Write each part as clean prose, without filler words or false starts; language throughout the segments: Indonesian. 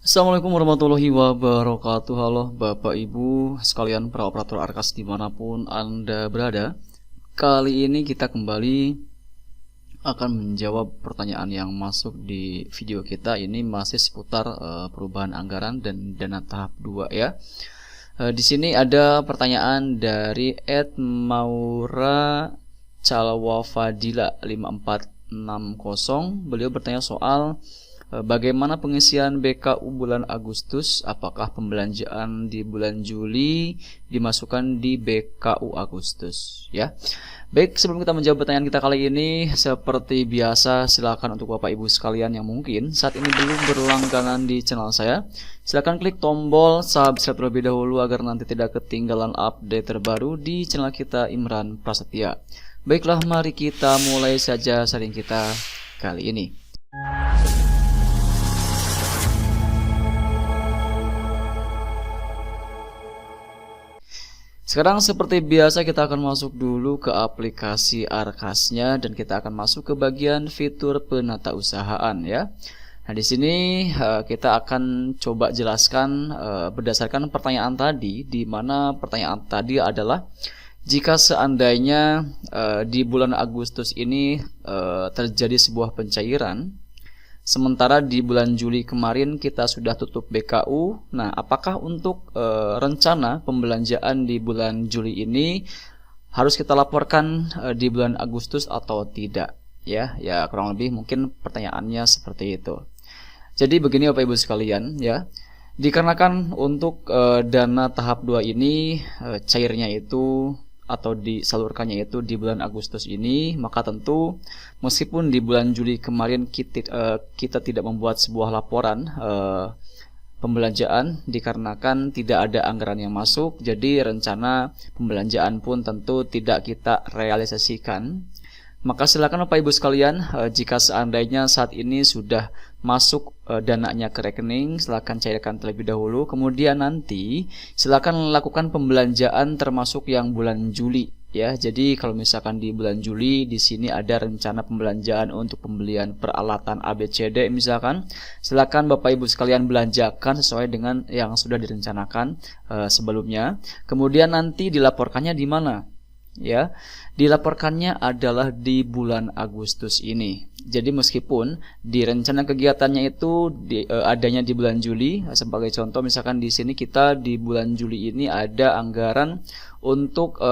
Assalamualaikum warahmatullahi wabarakatuh. Halo Bapak Ibu sekalian para operator Arkas dimanapun Anda berada. Kali ini kita kembali akan menjawab pertanyaan yang masuk di video kita. Ini masih seputar perubahan anggaran dan dana tahap 2 ya. Di sini ada pertanyaan dari @Maura Calwafadila 5460. Beliau bertanya soal bagaimana pengisian BKU bulan Agustus? Apakah pembelanjaan di bulan Juli dimasukkan di BKU Agustus? Ya, baik. Sebelum kita menjawab pertanyaan kita kali ini, seperti biasa, silakan untuk Bapak Ibu sekalian yang mungkin saat ini belum berlangganan di channel saya, silakan klik tombol subscribe terlebih dahulu agar nanti tidak ketinggalan update terbaru di channel kita Imran Prasetya. Baiklah, mari kita mulai saja sharing kita kali ini. Sekarang seperti biasa kita akan masuk dulu ke aplikasi Arkasnya dan kita akan masuk ke bagian fitur penata usahaan ya. Nah, di sini kita akan coba jelaskan berdasarkan pertanyaan tadi, di mana pertanyaan tadi adalah jika seandainya di bulan Agustus ini terjadi sebuah pencairan, sementara di bulan Juli kemarin kita sudah tutup BKU. Nah, apakah untuk rencana pembelanjaan di bulan Juli ini harus kita laporkan di bulan Agustus atau tidak? Ya, kurang lebih mungkin pertanyaannya seperti itu. Jadi begini Bapak Ibu sekalian ya. Dikarenakan untuk dana tahap 2 ini cairnya itu atau disalurkannya itu di bulan Agustus ini, maka tentu meskipun di bulan Juli kemarin kita tidak membuat sebuah laporan pembelanjaan dikarenakan tidak ada anggaran yang masuk, jadi rencana pembelanjaan pun tentu tidak kita realisasikan. Maka silakan Bapak Ibu sekalian, jika seandainya saat ini sudah masuk dananya ke rekening, silakan cairkan terlebih dahulu. Kemudian nanti silakan lakukan pembelanjaan termasuk yang bulan Juli ya. Jadi kalau misalkan di bulan Juli di sini ada rencana pembelanjaan untuk pembelian peralatan ABCD misalkan, silakan Bapak Ibu sekalian belanjakan sesuai dengan yang sudah direncanakan sebelumnya. Kemudian nanti dilaporkannya di mana? Ya, dilaporkannya adalah di bulan Agustus ini. Jadi meskipun di rencana kegiatannya itu adanya di bulan Juli, sebagai contoh misalkan di sini kita di bulan Juli ini ada anggaran untuk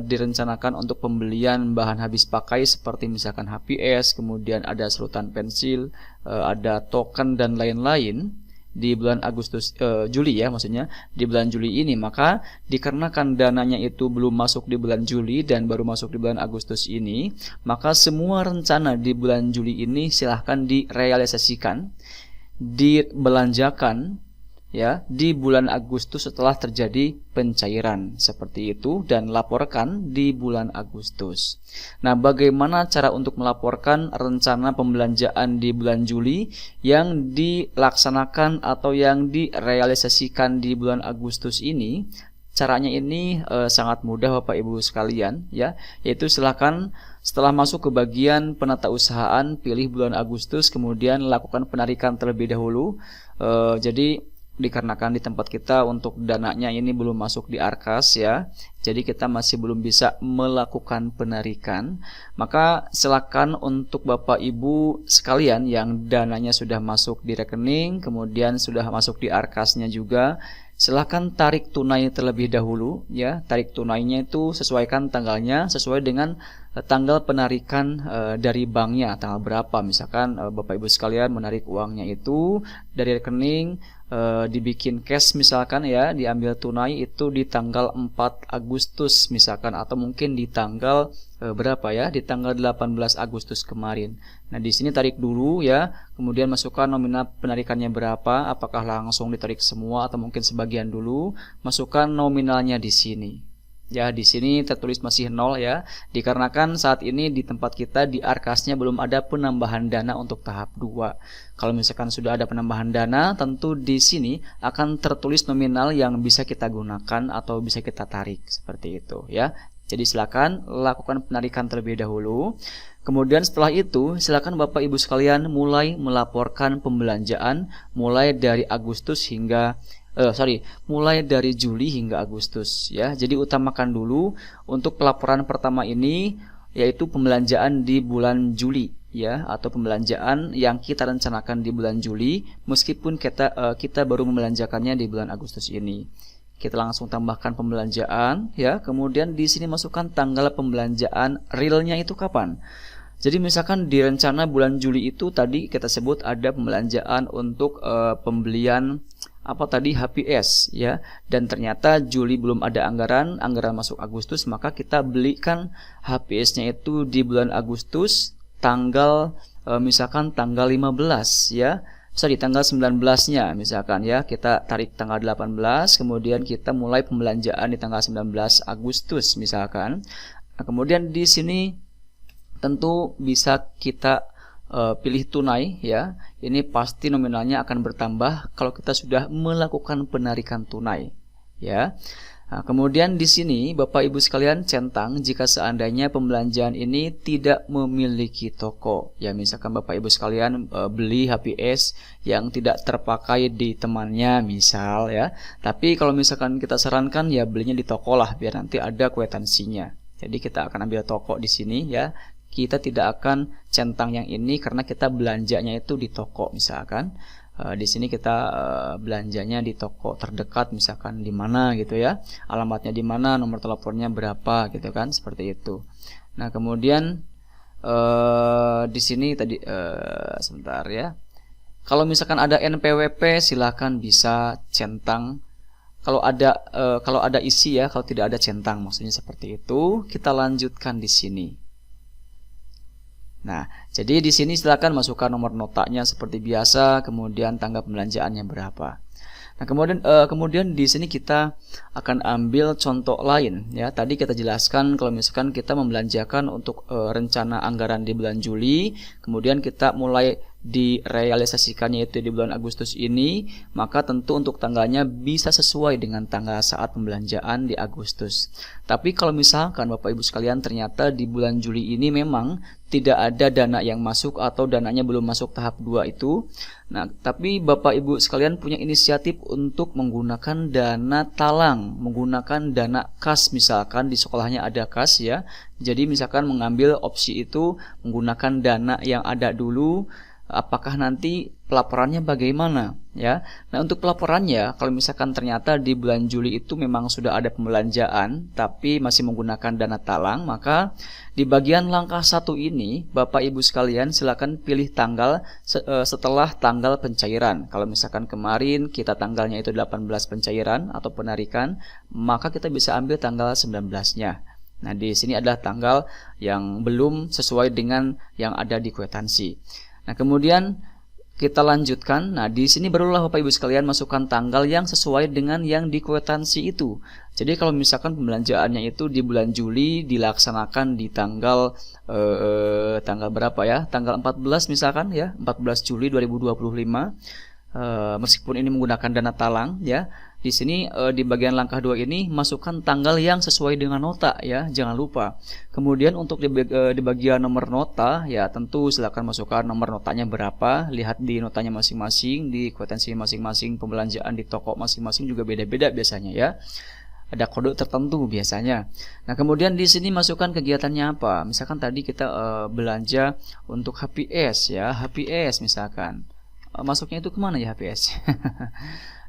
direncanakan untuk pembelian bahan habis pakai seperti misalkan HPS, kemudian ada serutan pensil, ada token dan lain-lain. Di bulan Juli ya, maksudnya di bulan Juli ini, maka dikarenakan dananya itu belum masuk di bulan Juli dan baru masuk di bulan Agustus ini, maka semua rencana di bulan Juli ini silahkan direalisasikan, dibelanjakan ya di bulan Agustus setelah terjadi pencairan seperti itu dan laporkan di bulan Agustus. Nah, bagaimana cara untuk melaporkan rencana pembelanjaan di bulan Juli yang dilaksanakan atau yang direalisasikan di bulan Agustus ini? Caranya ini sangat mudah Bapak Ibu sekalian ya, yaitu silakan setelah masuk ke bagian penata usahaan, pilih bulan Agustus, kemudian lakukan penarikan terlebih dahulu. Jadi dikarenakan di tempat kita untuk dananya ini belum masuk di Arkas ya, jadi kita masih belum bisa melakukan penarikan. Maka silakan untuk Bapak Ibu sekalian yang dananya sudah masuk di rekening, kemudian sudah masuk di Arkasnya juga, silakan tarik tunai terlebih dahulu ya. Tarik tunainya itu sesuaikan tanggalnya sesuai dengan tanggal penarikan dari banknya, tanggal berapa. Misalkan Bapak Ibu sekalian menarik uangnya itu dari rekening, dibikin cash misalkan ya, diambil tunai itu di tanggal 4 Agustus misalkan, atau mungkin di tanggal berapa ya, di tanggal 18 Agustus kemarin. Nah, di sini tarik dulu ya, kemudian masukkan nominal penarikannya berapa, apakah langsung ditarik semua atau mungkin sebagian dulu, masukkan nominalnya di sini. Ya, di sini tertulis masih 0 ya, dikarenakan saat ini di tempat kita di Arkasnya belum ada penambahan dana untuk tahap 2. Kalau misalkan sudah ada penambahan dana, tentu di sini akan tertulis nominal yang bisa kita gunakan atau bisa kita tarik seperti itu ya. Jadi silakan lakukan penarikan terlebih dahulu. Kemudian setelah itu silakan Bapak Ibu sekalian mulai melaporkan pembelanjaan mulai dari mulai dari Juli hingga Agustus ya. Jadi utamakan dulu untuk pelaporan pertama ini yaitu pembelanjaan di bulan Juli ya, atau pembelanjaan yang kita rencanakan di bulan Juli meskipun kita baru membelanjakannya di bulan Agustus ini. Kita langsung tambahkan pembelanjaan ya. Kemudian di sini masukkan tanggal pembelanjaan realnya itu kapan. Jadi misalkan di rencana bulan Juli itu tadi kita sebut ada pembelanjaan untuk pembelian HPS ya, dan ternyata Juli belum ada anggaran masuk Agustus, maka kita belikan HPS-nya itu di bulan Agustus tanggal misalkan tanggal 15 ya. Tanggal 19-nya misalkan ya, kita tarik tanggal 18, kemudian kita mulai pembelanjaan di tanggal 19 Agustus misalkan. Nah, kemudian di sini tentu bisa kita pilih tunai ya. Ini pasti nominalnya akan bertambah kalau kita sudah melakukan penarikan tunai ya. Nah, kemudian di sini Bapak Ibu sekalian centang jika seandainya pembelanjaan ini tidak memiliki toko. Ya misalkan Bapak Ibu sekalian beli HPS yang tidak terpakai di temannya misal ya. Tapi kalau misalkan kita sarankan ya belinya di toko lah biar nanti ada kwitansinya. Jadi kita akan ambil toko di sini ya. Kita tidak akan centang yang ini karena kita belanjanya itu di toko misalkan. Di sini kita belanjanya di toko terdekat misalkan di mana gitu ya, alamatnya di mana, nomor teleponnya berapa gitu kan, seperti itu. Nah kemudian di sini tadi sebentar ya, kalau misalkan ada NPWP silakan bisa centang. Kalau ada isi ya, kalau tidak ada centang, maksudnya seperti itu. Kita lanjutkan di sini. Nah, jadi di sini silakan masukkan nomor notanya seperti biasa, kemudian tanggal pembelanjaannya berapa. Nah, kemudian di sini kita akan ambil contoh lain ya. Tadi kita jelaskan kalau misalkan kita membelanjakan untuk rencana anggaran di bulan Juli, kemudian kita mulai direalisasikannya itu di bulan Agustus ini, maka tentu untuk tanggalnya bisa sesuai dengan tanggal saat pembelanjaan di Agustus. Tapi kalau misalkan Bapak Ibu sekalian ternyata di bulan Juli ini memang tidak ada dana yang masuk atau dananya belum masuk tahap 2 itu, nah tapi Bapak Ibu sekalian punya inisiatif untuk menggunakan dana talang, menggunakan dana kas, misalkan di sekolahnya ada kas ya. Jadi misalkan mengambil opsi itu menggunakan dana yang ada dulu. Apakah nanti pelaporannya bagaimana ya? Nah untuk pelaporannya kalau misalkan ternyata di bulan Juli itu memang sudah ada pembelanjaan tapi masih menggunakan dana talang, maka di bagian langkah 1 ini Bapak Ibu sekalian silakan pilih tanggal setelah tanggal pencairan. Kalau misalkan kemarin kita tanggalnya itu 18 pencairan atau penarikan, maka kita bisa ambil tanggal 19-nya. Nah di sini adalah tanggal yang belum sesuai dengan yang ada di kwitansi. Nah, kemudian kita lanjutkan. Nah, di sini barulah Bapak Ibu sekalian masukkan tanggal yang sesuai dengan yang di kwitansi itu. Jadi kalau misalkan pembelanjaannya itu di bulan Juli dilaksanakan di tanggal berapa ya? Tanggal 14 misalkan ya, 14 Juli 2025. Meskipun ini menggunakan dana talang ya. Di sini di bagian langkah 2 ini masukkan tanggal yang sesuai dengan nota ya, jangan lupa. Kemudian untuk di bagian nomor nota ya tentu silakan masukkan nomor notanya berapa, lihat di notanya masing-masing, di kwitansi masing-masing, pembelanjaan di toko masing-masing juga beda-beda biasanya ya. Ada kode tertentu biasanya. Nah, kemudian di sini masukkan kegiatannya apa. Misalkan tadi kita belanja untuk HPS ya, HPS misalkan. Masuknya itu kemana ya HPS?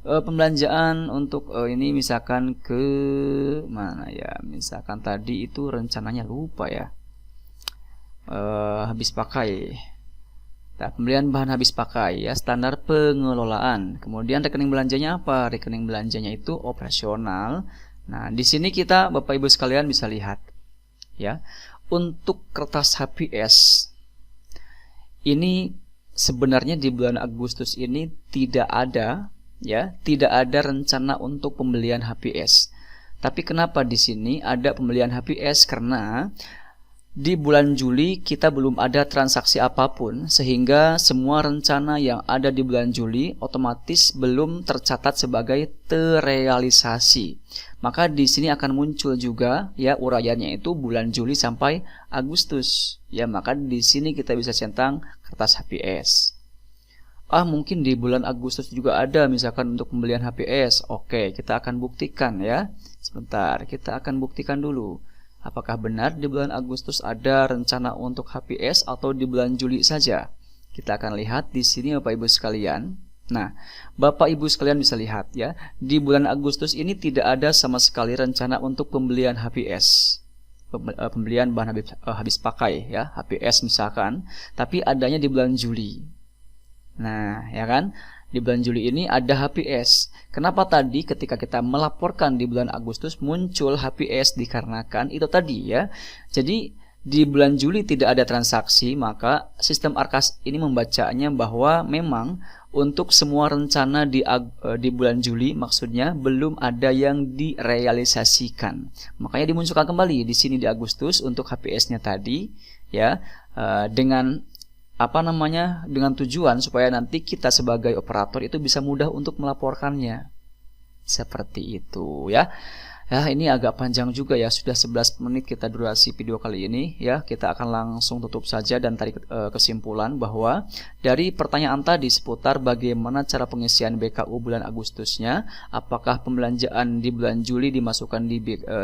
Pembelanjaan untuk ini misalkan ke mana ya, misalkan tadi itu rencananya lupa ya, habis pakai. Nah, pembelian bahan habis pakai ya, standar pengelolaan. Kemudian rekening belanjanya apa? Rekening belanjanya itu operasional. Nah di sini kita Bapak Ibu sekalian bisa lihat ya, untuk kertas HPS ini sebenarnya di bulan Agustus ini tidak ada rencana untuk pembelian HPS. Tapi kenapa di sini ada pembelian HPS? Karena di bulan Juli kita belum ada transaksi apapun, sehingga semua rencana yang ada di bulan Juli otomatis belum tercatat sebagai terrealisasi. Maka di sini akan muncul juga ya uraiannya itu bulan Juli sampai Agustus. Ya, maka di sini kita bisa centang kertas HPS. Mungkin di bulan Agustus juga ada misalkan untuk pembelian HPS. Oke, kita akan buktikan ya. Sebentar, kita akan buktikan dulu. Apakah benar di bulan Agustus ada rencana untuk HPS atau di bulan Juli saja? Kita akan lihat di sini Bapak Ibu sekalian. Nah, Bapak Ibu sekalian bisa lihat ya, di bulan Agustus ini tidak ada sama sekali rencana untuk pembelian HPS. Pembelian bahan habis pakai ya, HPS misalkan, tapi adanya di bulan Juli. Nah, ya kan? Di bulan Juli ini ada HPS. Kenapa tadi ketika kita melaporkan di bulan Agustus muncul HPS? Dikarenakan itu tadi ya. Jadi di bulan Juli tidak ada transaksi, maka sistem Arkas ini membacanya bahwa memang untuk semua rencana di bulan Juli maksudnya belum ada yang direalisasikan. Makanya dimunculkan kembali di sini di Agustus untuk HPS-nya tadi ya, dengan dengan tujuan supaya nanti kita sebagai operator itu bisa mudah untuk melaporkannya. Seperti itu ya. Ya, ini agak panjang juga ya, sudah 11 menit kita durasi video kali ini ya. Kita akan langsung tutup saja dan tarik kesimpulan bahwa dari pertanyaan tadi seputar bagaimana cara pengisian BKU bulan Agustusnya, apakah pembelanjaan di bulan Juli dimasukkan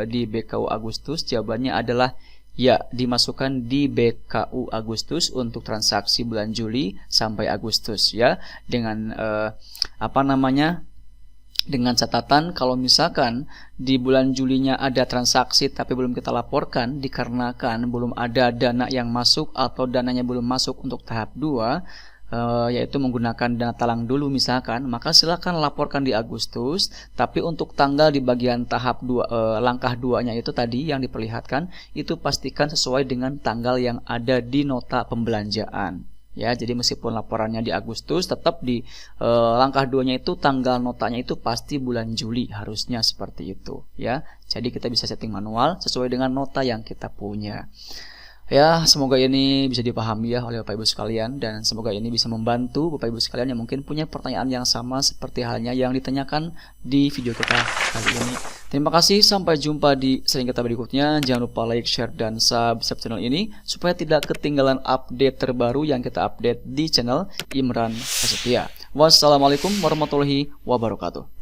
di BKU Agustus? Jawabannya adalah ya, dimasukkan di BKU Agustus untuk transaksi bulan Juli sampai Agustus ya, dengan dengan catatan kalau misalkan di bulan Julinya ada transaksi tapi belum kita laporkan dikarenakan belum ada dana yang masuk atau dananya belum masuk untuk tahap 2, yaitu menggunakan dana talang dulu misalkan, maka silakan laporkan di Agustus, tapi untuk tanggal di bagian tahap 2, langkah 2-nya itu tadi yang diperlihatkan, itu pastikan sesuai dengan tanggal yang ada di nota pembelanjaan. Ya, jadi meskipun laporannya di Agustus, tetap di langkah 2-nya itu tanggal notanya itu pasti bulan Juli, harusnya seperti itu ya. Jadi kita bisa setting manual sesuai dengan nota yang kita punya. Ya, semoga ini bisa dipahami ya oleh Bapak Ibu sekalian, dan semoga ini bisa membantu Bapak Ibu sekalian yang mungkin punya pertanyaan yang sama seperti halnya yang ditanyakan di video kita kali ini. Terima kasih, sampai jumpa di sering kita berikutnya. Jangan lupa like, share, dan subscribe channel ini supaya tidak ketinggalan update terbaru yang kita update di channel Imran Prasetya. Wassalamualaikum warahmatullahi wabarakatuh.